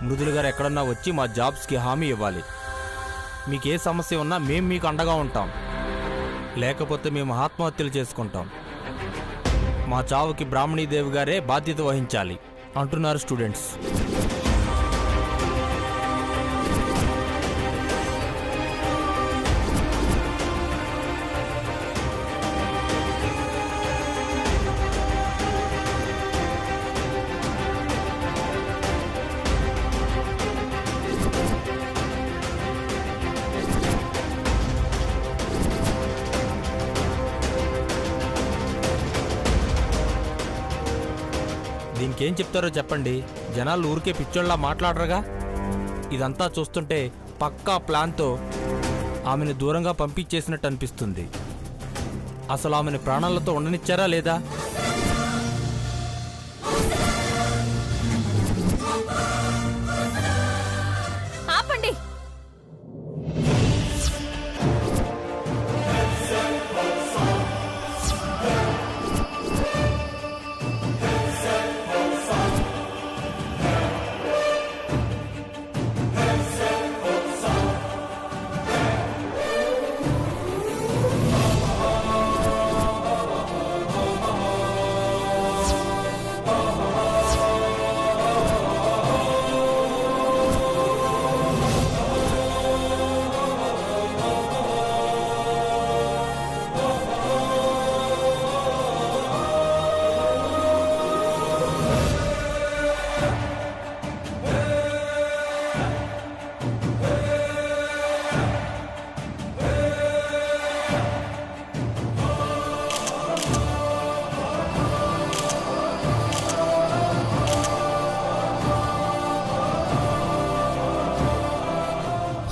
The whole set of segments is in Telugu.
మృదులు గారు ఎక్కడన్నా వచ్చి మా జాబ్స్కి హామీ ఇవ్వాలి. మీకే సమస్య ఉన్నా మేము మీకు అండగా ఉంటాం, లేకపోతే మేము ఆత్మహత్యలు చేసుకుంటాం. మా చావుకి బ్రాహ్మణీదేవి గారే బాధ్యత వహించాలి అంటున్నారు స్టూడెంట్స్. దీనికేం చెప్తారో చెప్పండి. జనాలు ఊరికే పిచ్చోళ్ళ మాట్లాడరుగా. ఇదంతా చూస్తుంటే పక్కా ప్లాన్తో ఆమెను దూరంగా పంపించేసినట్టు అనిపిస్తుంది. అసలు ఆమెను ప్రాణాలతో ఉండనిచ్చారా లేదా? ఆపండి.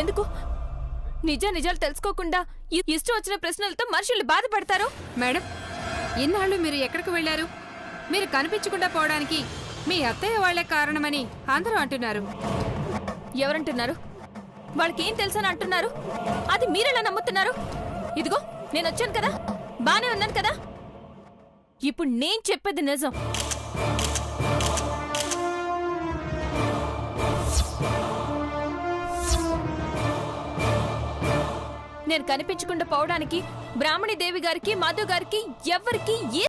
ఎందుకు నిజాలు తెలుసుకోకుండా ఇష్టం వచ్చిన ప్రశ్నలతో మనుషులు బాధపడతారు? మేడం, ఇన్నాళ్ళు మీరు ఎక్కడికి వెళ్లారు? మీరు కనిపించకుండా పోవడానికి మీ అత్తయ్య వాళ్లే కారణమని అందరూ అంటున్నారు. ఎవరంటున్నారు? వాళ్ళకేం తెలుసని అంటున్నారు? అది మీరెలా నమ్ముతున్నారు? ఇదిగో నేను వచ్చాను కదా, బానే ఉన్నాను కదా. ఇప్పుడు నేను చెప్పేది నిజం. నేను కనిపించకుండా పోవడానికి బ్రాహ్మణీదేవి గారికి, మధు గారికి ఎవరికి ఏ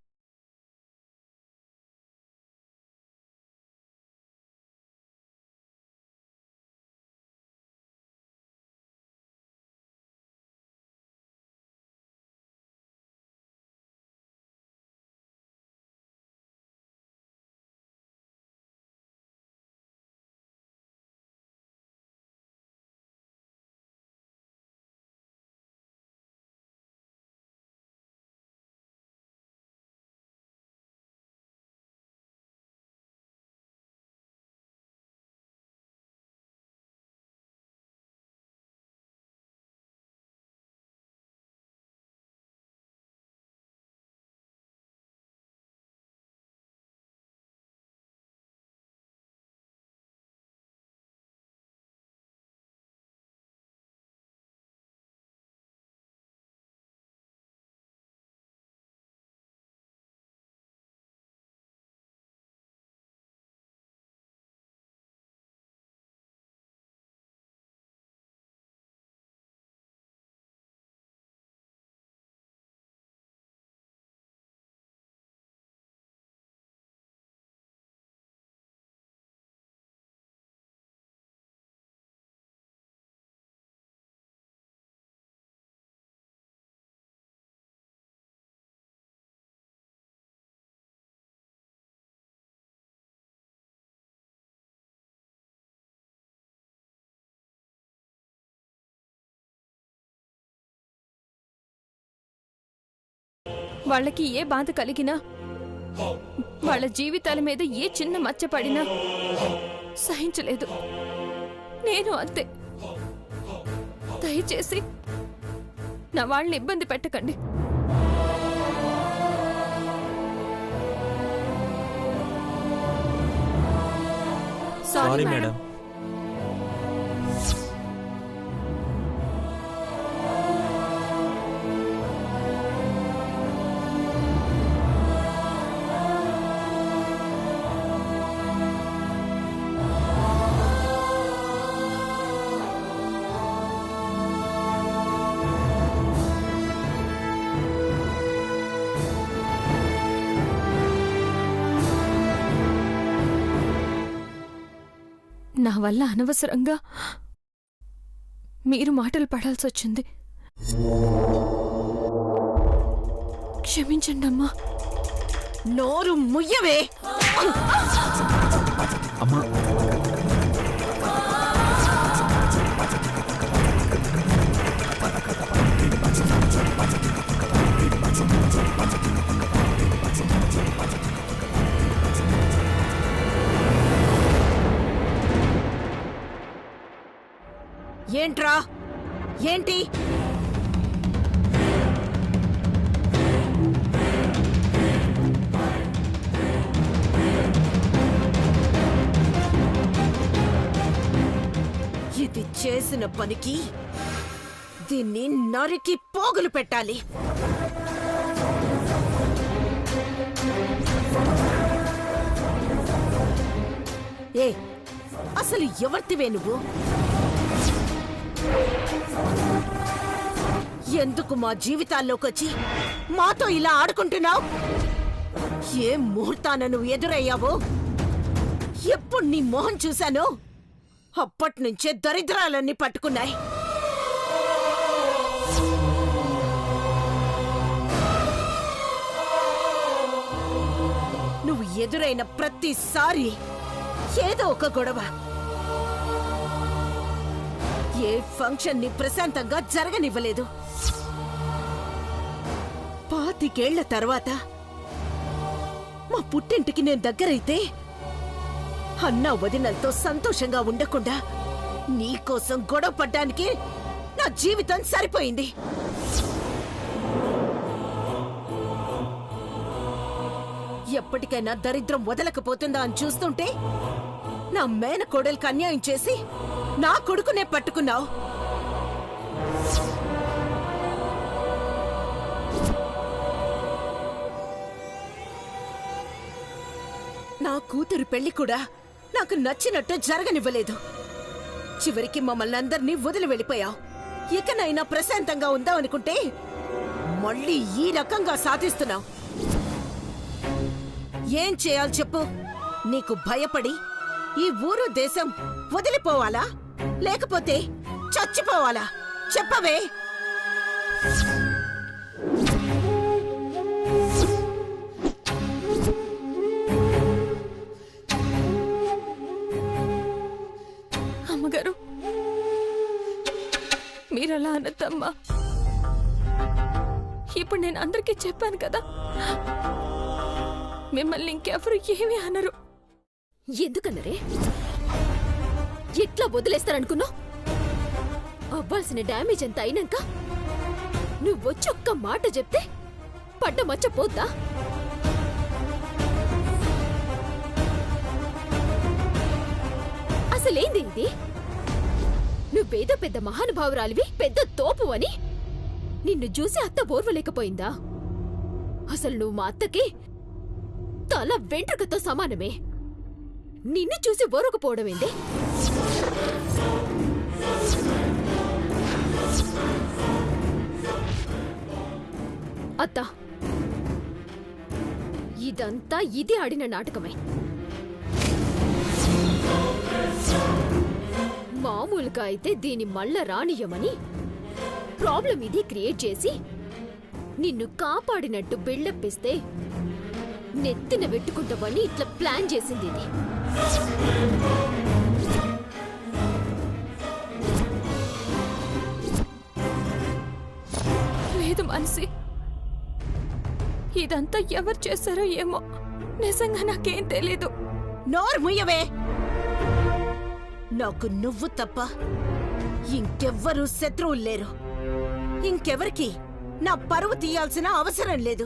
వాళ్ళకి ఏ బాధ కలిగినా, వాళ్ళ జీవితాల మీద ఏ చిన్న మచ్చ పడినా సహించలేదు. నేను అంతే. దయచేసి నా వాళ్ళని ఇబ్బంది పెట్టకండి. Sorry madam. నా వల్ల అనవసరంగా మీరు మాటలు పడాల్సొచ్చింది. క్షమించండి అమ్మా. నోరు ముయ్యవే. అమ్మా, ఏంట్రా? ఏంటి? ఇది చేసిన పనికి దీన్ని నరికి పోగులు పెట్టాలి. ఏ, అసలు ఎవరితివే నువ్వు? ఎందుకు మా జీవితాల్లోకొచ్చి మాతో ఇలా ఆడుకుంటున్నావు? ఏ ముహూర్తాన నువ్వు ఎదురయ్యావో, ఎప్పుడు నీ మొహం చూశానో అప్పట్నుంచే దరిద్రాలన్నీ పట్టుకున్నాయి. నువ్వు ఎదురైన ప్రతిసారి ఏదో ఒక గొడవ. ఏ ఫంక్షన్ ని ప్రశాంతంగా జరగనివ్వలేదు. 25 ఏళ్ల తర్వాత మా పుట్టింటికి నేను దగ్గరైతే అన్నా వదినలతో సంతోషంగా ఉండకుండా నీకోసం గొడవ పడ్డానికి నా జీవితం సరిపోయింది. ఎప్పటికైనా దరిద్రం వదలకపోతుందా అని చూస్తుంటే నా మేనకోడలికి అన్యాయం చేసి నా కొడుకునే పట్టుకున్నావు. నా కూతురు పెళ్లి కూడా నాకు నచ్చినట్టు జరగనివ్వలేదు. చివరికి మమ్మల్ని అందరినీ వదిలి వెళ్ళిపోయావు. ఇకనైనా ప్రశాంతంగా ఉందామనుకుంటే మళ్ళీ ఈ రకంగా సాధిస్తున్నావు. ఏం చేయాలి చెప్పు? నీకు భయపడి ఈ ఊరు దేశం వదిలిపోవాలా, లేకపోతే చచ్చిపోవాలా? చెప్పవే. అమ్మగారు, మీరలా అనద్దమ్మా. ఇప్పుడు నేను అందరికీ చెప్పాను కదా, మిమ్మల్ని ఇంకెవరు ఏమీ అనరు. ఎందుకన్నరే? ఎట్లా వదిలేస్తారనుకున్నావు? అవ్వాల్సిన డ్యామేజ్ అంత అయినాక నువ్వొచ్చి ఒక్క మాట చెప్తే పడ్డ మచ్చ పోద్దా? అసలేంది ఇది? నువ్వేదో పెద్ద మహానుభావురాలివి, పెద్ద తోపు అని నిన్ను చూసి అత్త ఓర్వలేకపోయిందా? అసలు నువ్వు మా అత్తకి తల వెంట్రుకతో సమానమే. నిన్ను చూసి ఓరకపోవడమేంది? అత్తా, ఇదంతా ఇది ఆడిన నాటకమే. మామూలుగా అయితే దీని మళ్ళ రానియమని ప్రాబ్లం ఇది క్రియేట్ చేసి నిన్ను కాపాడినట్టు బిల్డప్పిస్తే నెత్తిన పెట్టుకుంటావని ఇట్లా ప్లాన్ చేసింది ఇది. లేదు మానసి, ఇదంతా ఎవరు చేశారో ఏమో, నిజంగా నాకేం తెలీదు. నోరు ముయ్యవే. నాకు నువ్వు తప్ప ఇంకెవ్వరూ శత్రువులు లేరు. ఇంకెవరికి నా పరువు తీయాల్సిన అవసరం లేదు.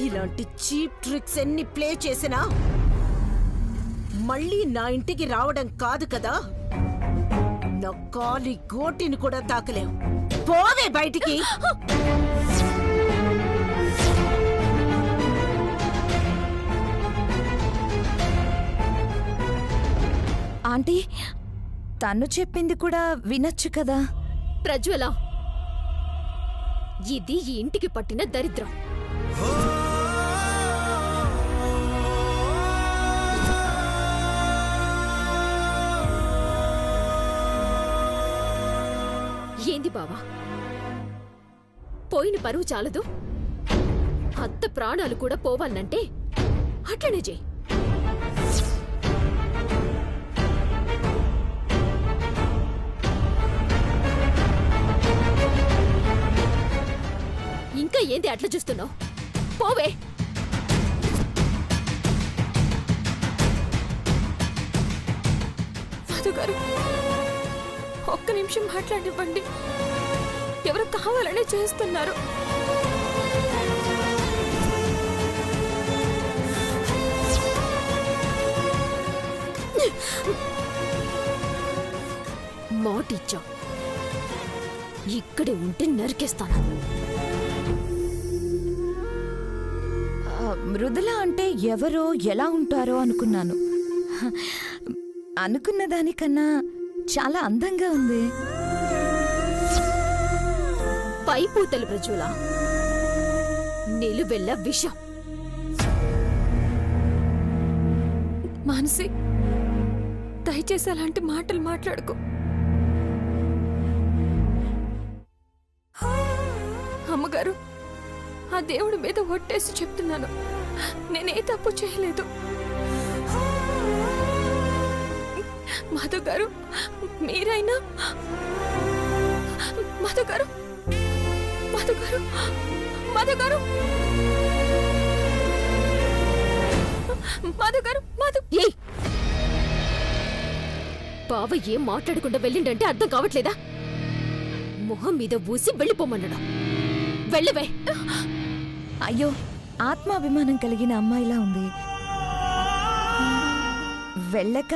ఇలాంటి చీప్ ట్రిక్స్ ఎన్ని ప్లే చేసినా మళ్ళీ నా ఇంటికి రావడం కాదు కదా, నా కాలి గోటిని కూడా తాకలేవు. పోవే బయటికి. ఆంటీ, తను చెప్పింది కూడా వినొచ్చు కదా. ప్రజ్వల, ఇది ఈ ఇంటికి పట్టిన దరిద్రం. ఏంది బావా? పోయిన పరువు చాలదు, అత్త ప్రాణాలు కూడా పోవాలంటే అట్లనే చెయ్యి. ఇంకా ఏంది అట్లా చూస్తున్నావు? పోవే. మధు గారు, ఒక్క నిమిషం మాట్లాడివ్వండి. ఎవరు కావాలనే చేస్తున్నారు. మాటిచ్చా, ఇక్కడే ఉంటే నరికేస్తాను. మృదుల అంటే ఎవరో ఎలా ఉంటారో అనుకున్నాను. అనుకున్న దానికన్నా చాలా అందంగా ఉంది. పైపూతలు ప్రజుల నిలువెల్ల విషం. మానసి, దయచేసి అలాంటి మాటలు మాట్లాడుకో. అమ్మగారు, ఆ దేవుడి మీద ఒట్టేసి చెప్తున్నాను, నేనే తప్పు చేయలేదు. మధు గారు, మీరైనా మధు గారు, మధు గారు, మధు గారు, మధు గారు, మధు. ఏయ్, బావ ఏం మాట్లాడకుండా వెళ్ళిండంటే అర్థం కావట్లేదా? మొహం మీద ఊసి వెళ్ళిపోమన్నాడు. వెళ్ళవే. అయ్యో, ఆత్మాభిమానం కలిగిన అమ్మాయిలా ఉంది. వెళ్ళక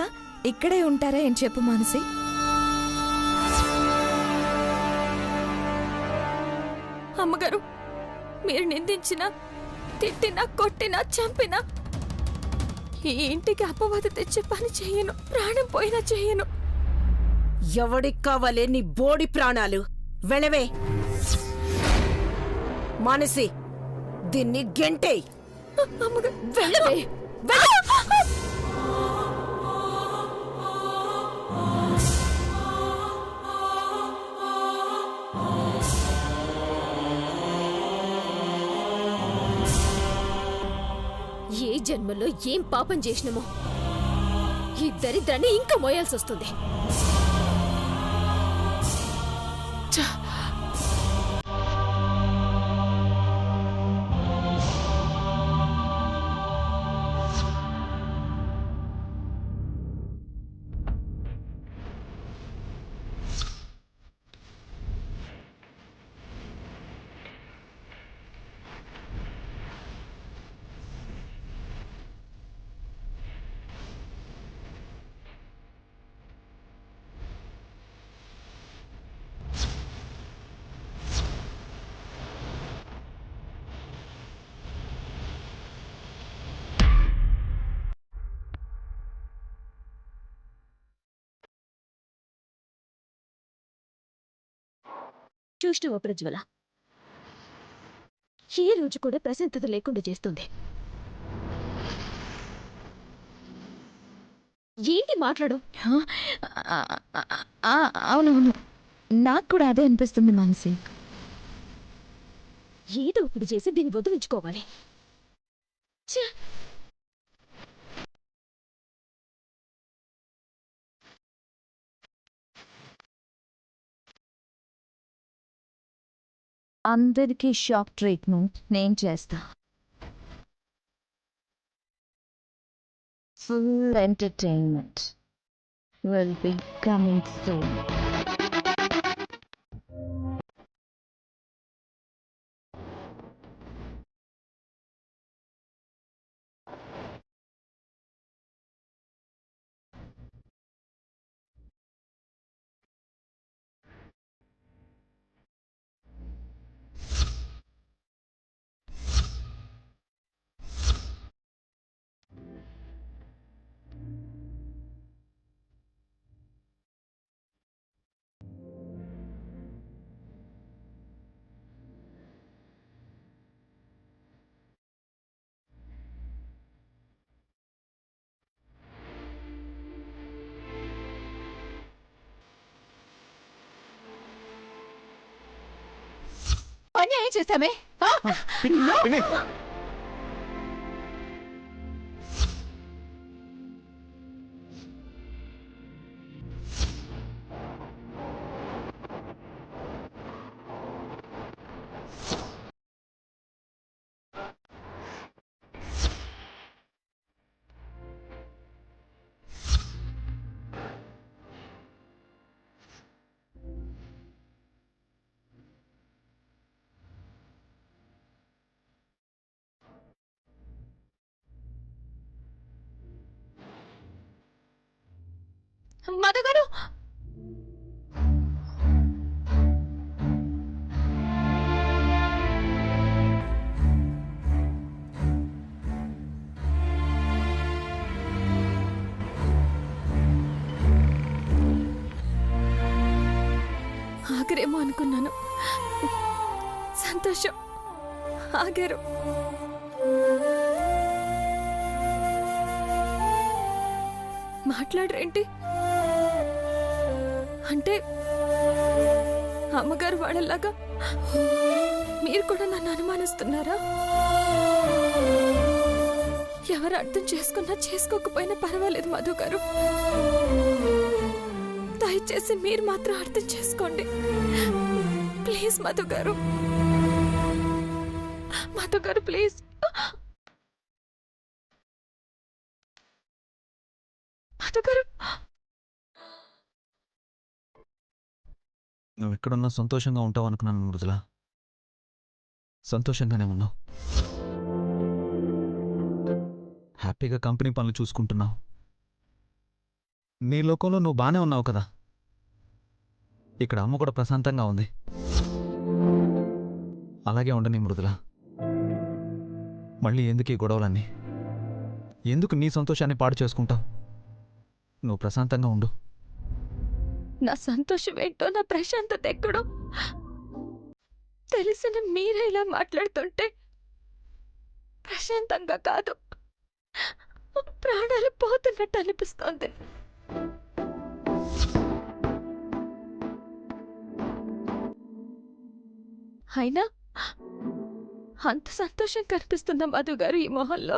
ఇక్కడే ఉంటారా ఏం చెప్పు మానసి. అమ్మగారు, మీరు నిందించినా, తిట్టినా, కొట్టినా, చంపినా ఈ ఇంటికి అపవాదు తెచ్చే పని చెయ్యను. ప్రాణం పోయినా చెయ్యను. ఎవడికి కావాలే నీ బోడి ప్రాణాలు? వెళ్ళవే. మానసి, దీన్ని గెంటేయ్. అమ్మగారు, వెళ్ళవే. ఏ జన్మలో ఏం పాపం చేసినామో ఈ దరిద్రాన్ని ఇంకా మోయాల్సి వస్తుంది. చూసినవా ప్రజ్వల, ఏ రోజు కూడా ప్రశాంతత లేకుండా చేస్తుంది. ఏంటి మాట్లాడు? అవునవును, నాకు కూడా అదే అనిపిస్తుంది మానసి. ఏదో ఇప్పుడు చేసి దీన్ని వదిలించుకోవాలి. అందరికీ షాక్ ట్రీట్మెంట్ నేను చేస్తా. Full entertainment will be coming soon. అన్యాయం చేశామే ఆ? మధు గారు ఆగరేమో అనుకున్నాను. సంతోషం, ఆగారు. మాట్లాడరేంటి? అంటే అమ్మగారు వాళ్ళలాగా మీరు కూడా నన్ను అనుమానిస్తున్నారా? ఎవరు అర్థం చేసుకున్నా చేసుకోకపోయినా పర్వాలేదు మధు గారు. దయచేసి మీరు మాత్రం అర్థం చేసుకోండి ప్లీజ్ మధు గారు. మధు గారు ప్లీజ్. మధు గారు, నువ్వు ఎక్కడున్నా సంతోషంగా ఉంటావు అనుకున్నాను మృదుల. సంతోషంగానే ఉన్నావు. హ్యాపీగా కంపెనీ పనులు చూసుకుంటున్నావు. నీ లోకంలో నువ్వు బానే ఉన్నావు కదా. ఇక్కడ అమ్మ కూడా ప్రశాంతంగా ఉంది. అలాగే ఉండని మృదుల. మళ్ళీ ఎందుకు ఈ గొడవలన్నీ? ఎందుకు నీ సంతోషాన్ని పాడు చేసుకుంటావు? నువ్వు ప్రశాంతంగా ఉండు. నా సంతోషం ఏంటో, నా ప్రశాంతత ఎక్కడో తెలిసిన మీరే ఇలా మాట్లాడుతుంటే ప్రశాంతంగా కాదు, ప్రాణాలు పోతున్నట్టు అనిపిస్తోంది. అయినా అంత సంతోషం కనిపిస్తుందా మధు గారు ఈ మొహంలో?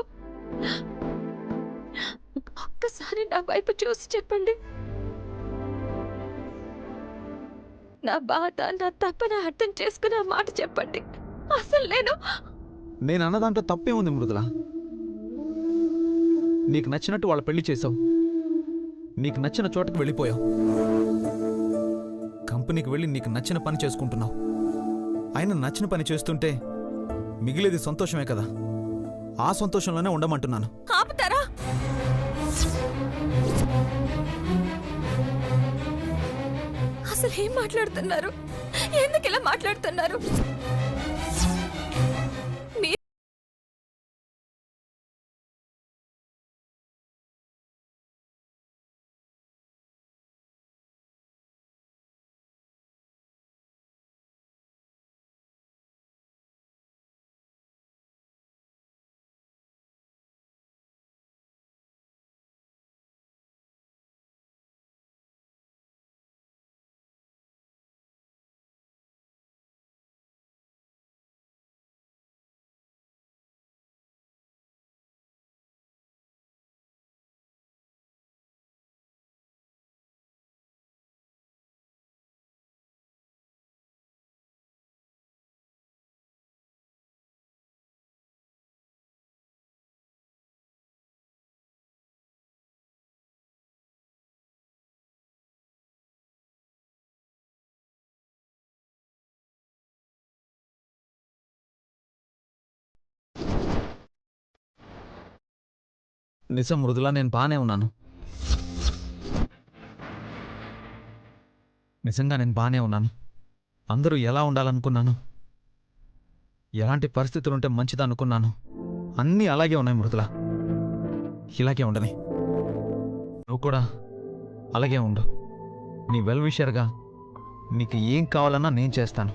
ఒక్కసారి నా వైపు చూసి చెప్పండి. నా బాధ, నా తప్పన అర్థం చేసుకుని ఆ మాట చెప్పండి. అసలు నేను అన్నదాంట్లో తప్పే ఉంది మృదుల. నీకు నచ్చినట్టు వాళ్ళ పెళ్లి చేసావు. నీకు నచ్చిన చోటకు వెళ్ళిపోయావు. కంపెనీకి వెళ్ళి నీకు నచ్చిన పని చేసుకుంటున్నావు. ఆయన నచ్చిన పని చేస్తుంటే మిగిలేది సంతోషమే కదా. ఆ సంతోషంలోనే ఉండమంటున్నాను. ఆపుతారా? అసలు ఏం మాట్లాడుతున్నారు? ఎందుకు ఇలా మాట్లాడుతున్నారు? నిజం మృదుల, నేను బానే ఉన్నాను. నిజంగా నేను బానే ఉన్నాను. అందరూ ఎలా ఉండాలనుకున్నాను, ఎలాంటి పరిస్థితులుంటే మంచిదనుకున్నాను, అన్నీ అలాగే ఉన్నాయి మృదుల. ఇలాగే ఉండని. నువ్వు కూడా అలాగే ఉండు. నీ వెల్ విషర్గా నీకు ఏం కావాలన్నా నేను చేస్తాను.